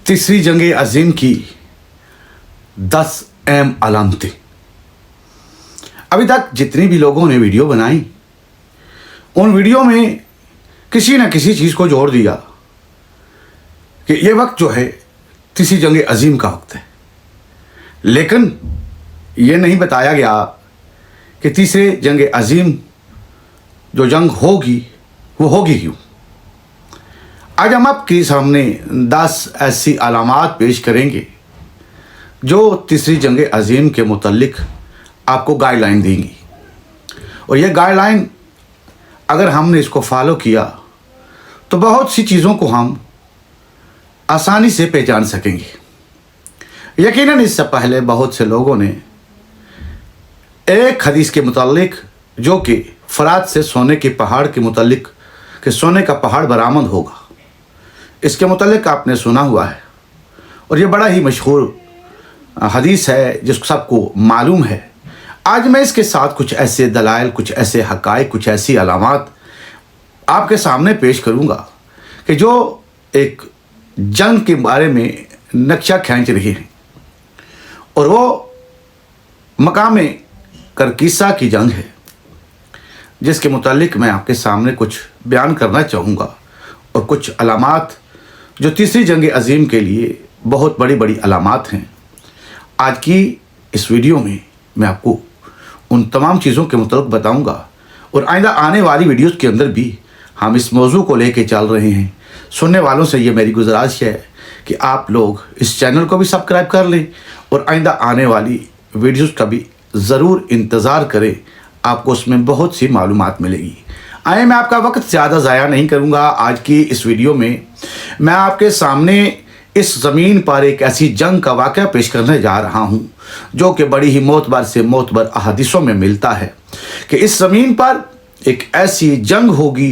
तीसरी जंग अजीम की 10 अहम अलामतें। अभी तक जितनी भी लोगों ने वीडियो बनाई उन वीडियो में किसी न किसी चीज़ को जोड़ दिया कि ये वक्त जो है तीसरी जंग अजीम का वक्त है, लेकिन ये नहीं बताया गया कि तीसरे जंग अजीम जो जंग होगी वो होगी क्यों। आज हम आपके सामने 10 ऐसी अलामात पेश करेंगे जो तीसरी जंग अजीम के मुतल्लिक आपको गाइडलाइन देंगी, और ये गाइडलाइन अगर हमने इसको फॉलो किया तो बहुत सी चीज़ों को हम आसानी से पहचान सकेंगे। यकीनन इससे पहले बहुत से लोगों ने एक हदीस के मुतालिक जो कि फरात से सोने के पहाड़ के मुतालिक कि सोने का पहाड़ बरामद होगा, इसके मुतालिक आपने सुना हुआ है, और ये बड़ा ही मशहूर हदीस है जिसको सबको मालूम है। आज मैं इसके साथ कुछ ऐसे दलाइल, कुछ ऐसे हक़ाइक़, कुछ ऐसी अलामात आपके सामने पेश करूँगा कि जो एक जंग के बारे में नक्शा खींच रही हैं, और वो मकाम करकीसा की जंग है जिसके मुतालिक मैं आपके सामने कुछ बयान करना चाहूँगा, और कुछ अलामात जो तीसरी जंग अजीम के लिए बहुत बड़ी बड़ी अलामात हैं। आज की इस वीडियो में मैं आपको उन तमाम चीज़ों के मुतालिक बताऊँगा, और आइंदा आने वाली वीडियोज़ के अंदर भी हम इस मौजू को लेके चल रहे हैं। सुनने वालों से ये मेरी गुजारिश है कि आप लोग इस चैनल को भी सब्सक्राइब कर लें और आइंदा आने वाली वीडियोज़ का भी ज़रूर इंतज़ार करें, आपको उसमें बहुत सी मालूमात मिलेगी। आइए, मैं आपका वक्त ज़्यादा ज़ाया नहीं करूँगा। आज की इस वीडियो में मैं आपके सामने इस ज़मीन पर एक ऐसी जंग का वाक़या पेश करने जा रहा हूँ जो कि बड़ी ही मोतबर से मोतबर अहादीसों में मिलता है कि इस ज़मीन पर एक ऐसी जंग होगी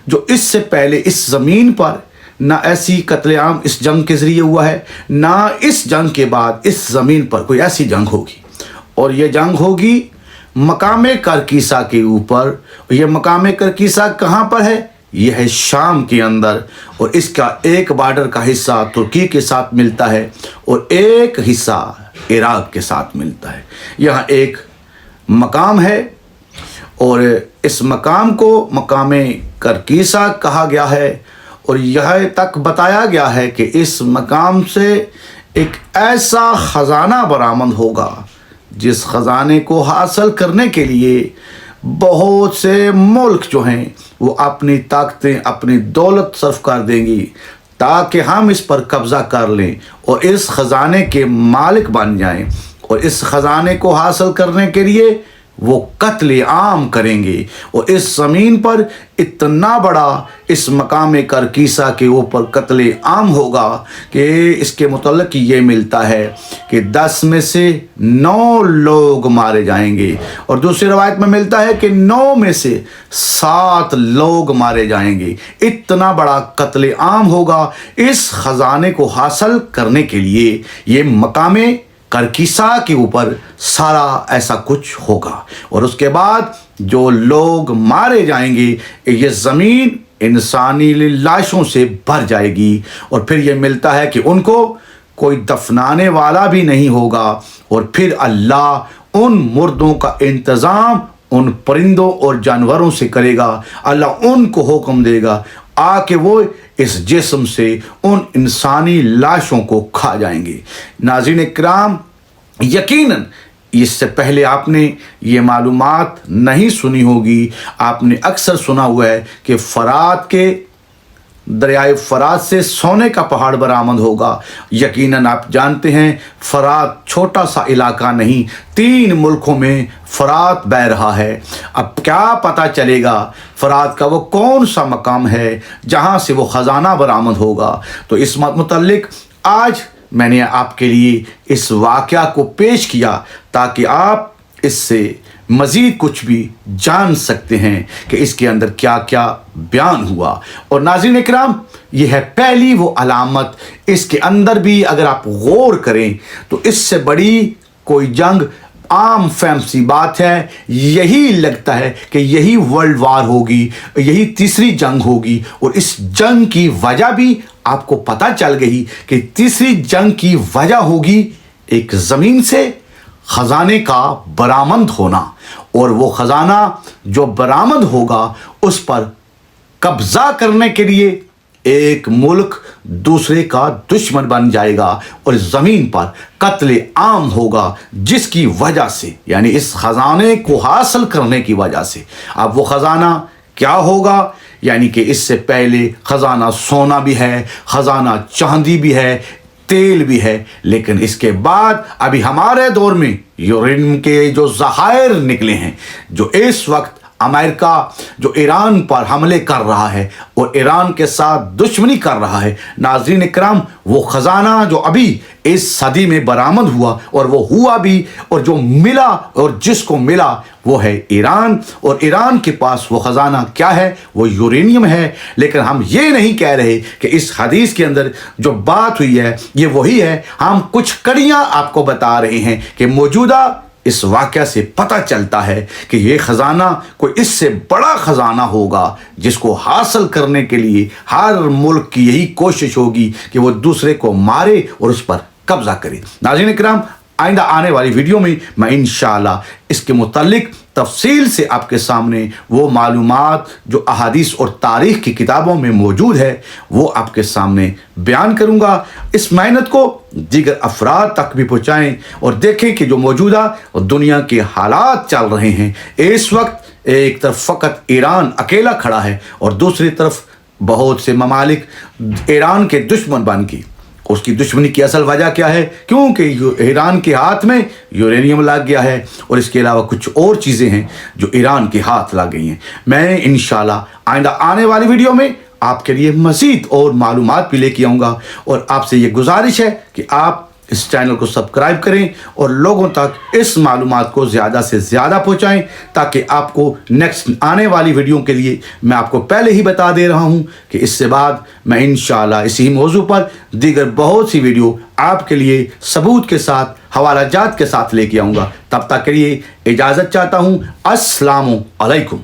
जो इससे पहले इस ज़मीन पर ना ऐसी कत्लेआम इस जंग के ज़रिए हुआ है, ना इस जंग के बाद इस ज़मीन पर कोई ऐसी जंग होगी। और ये जंग होगी मकाम करकीसा के ऊपर। ये मकाम करकीसा कहाँ पर है? यह है शाम के अंदर, और इसका एक बॉर्डर का हिस्सा तुर्की के साथ मिलता है और एक हिस्सा इराक के साथ मिलता है। यहाँ एक मकाम है और इस मकाम को मकाम करकीसा कहा गया है, और यह तक बताया गया है कि इस मकाम से एक ऐसा ख़जाना बरामद होगा जिस ख़जाने को हासिल करने के लिए बहुत से मुल्क जो हैं वो अपनी ताकतें, अपनी दौलत सर्फ कर देंगी ताकि हम इस पर कब्ज़ा कर लें और इस ख़जाने के मालिक बन जाएं। और इस ख़जाने को हासिल करने के लिए वो कत्ल आम करेंगे, और इस ज़मीन पर इतना बड़ा इस मकाम करकीसा के ऊपर कत्ल आम होगा कि इसके मुतल्लिक़ ये मिलता है कि 10 में से 9 लोग मारे जाएंगे, और दूसरी रवायत में मिलता है कि 9 में से 7 लोग मारे जाएंगे। इतना बड़ा कत्ल आम होगा इस ख़जाने को हासिल करने के लिए। ये मकाम करकीसा के ऊपर सारा ऐसा कुछ होगा, और उसके बाद जो लोग मारे जाएंगे ये ज़मीन इंसानी लाशों से भर जाएगी, और फिर ये मिलता है कि उनको कोई दफनाने वाला भी नहीं होगा, और फिर अल्लाह उन मुर्दों का इंतज़ाम उन परिंदों और जानवरों से करेगा। अल्लाह उनको हुक्म देगा आके वो इस जिस्म से उन इंसानी लाशों को खा जाएंगे। नाज़रीन इकराम, यकीनन इससे पहले आपने ये मालूमात नहीं सुनी होगी। आपने अक्सर सुना हुआ है कि फरात के दरियाए फरात से सोने का पहाड़ बरामद होगा। यकीनन आप जानते हैं फरात छोटा सा इलाका नहीं, 3 मुल्कों में फरात बह रहा है। अब क्या पता चलेगा फरात का वो कौन सा मकाम है जहाँ से वो ख़जाना बरामद होगा। तो इस मुतल्लिक आज मैंने आपके लिए इस वाक़या को पेश किया ताकि आप इससे मज़ीद कुछ भी जान सकते हैं कि इसके अंदर क्या क्या बयान हुआ। और नाज़रीन इकराम, ये है पहली वो अलामत। इसके अंदर भी अगर आप गौर करें तो इससे बड़ी कोई जंग आम फहम सी बात है। यही लगता है कि यही वर्ल्ड वार होगी, यही तीसरी जंग होगी, और इस जंग की वजह भी आपको पता चल गई कि तीसरी जंग की वजह होगी एक ज़मीन से ख़जाने का बरामद होना, और वो ख़जाना जो बरामद होगा उस पर कब्ज़ा करने के लिए एक मुल्क दूसरे का दुश्मन बन जाएगा और ज़मीन पर कत्ल आम होगा, जिसकी वजह से, यानी इस ख़जाने को हासिल करने की वजह से। अब वो ख़जाना क्या होगा, यानी कि इससे पहले ख़जाना सोना भी है, ख़जाना चांदी भी है, तेल भी है, लेकिन इसके बाद अभी हमारे दौर में यूरेनियम के जो ज़खायर निकले हैं, जो इस वक्त अमेरिका जो ईरान पर हमले कर रहा है और ईरान के साथ दुश्मनी कर रहा है, नाज़रीन इकराम, वो ख़जाना जो अभी इस सदी में बरामद हुआ, और वो हुआ भी, और जो मिला और जिसको मिला वो है ईरान, और ईरान के पास वो ख़जाना क्या है, वो यूरेनियम है। लेकिन हम ये नहीं कह रहे कि इस हदीस के अंदर जो बात हुई है ये वही है, हम कुछ कड़ियाँ आपको बता रहे हैं कि मौजूदा इस वाक़या से पता चलता है कि ये ख़जाना कोई इससे बड़ा ख़जाना होगा, जिसको हासिल करने के लिए हर मुल्क की यही कोशिश होगी कि वो दूसरे को मारे और उस पर कब्ज़ा करे। नाज़रीन इकराम, आइंदा आने वाली वीडियो में मैं इंशाअल्लाह इसके मुतालिक तफसील से आपके सामने वो मालूमात जो अहादीस और तारीख़ की किताबों में मौजूद है वो आपके सामने बयान करूँगा। इस मेहनत को दीगर अफराद तक भी पहुँचाएँ और देखें कि जो मौजूदा दुनिया के हालात चल रहे हैं, इस वक्त एक तरफ फ़कत ईरान अकेला खड़ा है और दूसरी तरफ बहुत से ममालिक ईरान के दुश्मन बन के, उसकी दुश्मनी की असल वजह क्या है, क्योंकि ईरान के हाथ में यूरेनियम लग गया है और इसके अलावा कुछ और चीज़ें हैं जो ईरान के हाथ लग गई हैं। मैं इंशाल्लाह आइंदा आने वाली वीडियो में आपके लिए मज़ीद और मालूमात भी लेके आऊँगा, और आपसे ये गुजारिश है कि आप इस चैनल को सब्सक्राइब करें और लोगों तक इस मालूमात को ज़्यादा से ज़्यादा पहुँचाएँ, ताकि आपको नेक्स्ट आने वाली वीडियो के लिए मैं आपको पहले ही बता दे रहा हूँ कि इससे बाद मैं इंशाअल्लाह इसी मौजू पर दीगर बहुत सी वीडियो आपके लिए सबूत के साथ, हवालाजात के साथ लेके आऊँगा। तब तक के लिए इजाज़त चाहता हूँ। अस्सलामु अलैकुम।